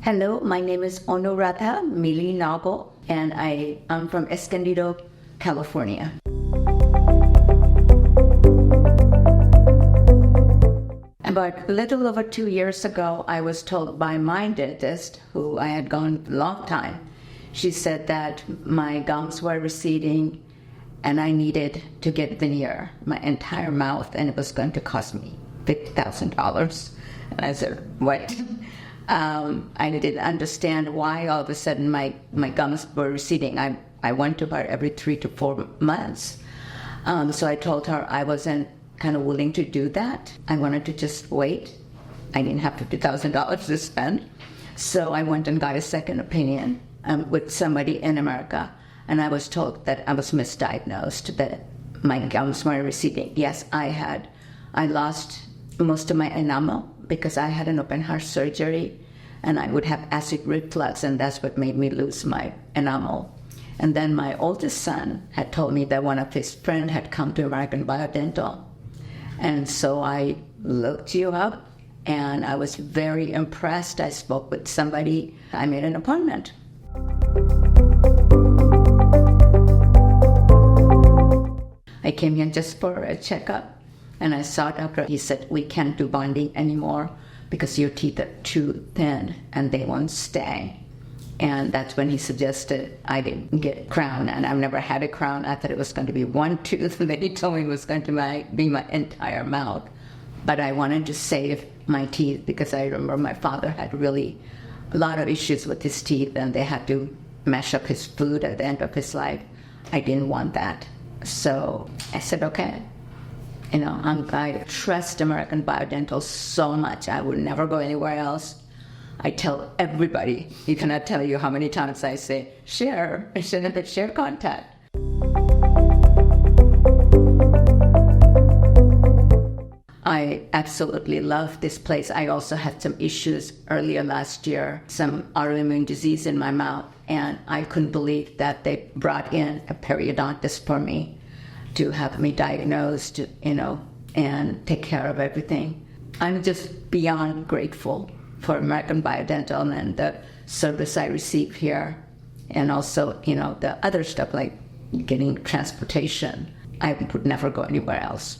Hello, my name is Anuradha Mili, and I am from Escondido, California. About a little over 2 years ago, I was told by my dentist, who I had gone a long time, she said that my gums were receding and I needed to get veneer, my entire mouth, and it was going to cost me $50,000. And I said, what? I didn't understand why all of a sudden my gums were receding. I went to her every 3 to 4 months. So I told her I wasn't kind of willing to do that. I wanted to just wait. I didn't have $50,000 to spend. So I went and got a second opinion with somebody in America. And I was told that I was misdiagnosed, that my gums were receding. Yes, I lost most of my enamel because I had an open heart surgery and I would have acid reflux, and that's what made me lose my enamel. And then my oldest son had told me that one of his friends had come to American Biodental. And so I looked you up and I was very impressed. I spoke with somebody. I made an appointment. I came here just for a checkup. And I saw a doctor. He said, we can't do bonding anymore because your teeth are too thin and they won't stay. And that's when he suggested I didn't get a crown. And I've never had a crown. I thought it was going to be one tooth. And then he told me it was going to be my entire mouth. But I wanted to save my teeth because I remember my father had really a lot of issues with his teeth and they had to mash up his food at the end of his life. I didn't want that. So I said, okay. I trust American Biodental so much. I would never go anywhere else. I tell everybody. You cannot tell you how many times I say, share contact. I absolutely love this place. I also had some issues earlier last year, some autoimmune disease in my mouth, and I couldn't believe that they brought in a periodontist for me to have me diagnosed, and take care of everything. I'm just beyond grateful for American Biodental and the service I receive here, and also, the other stuff like getting transportation. I would never go anywhere else.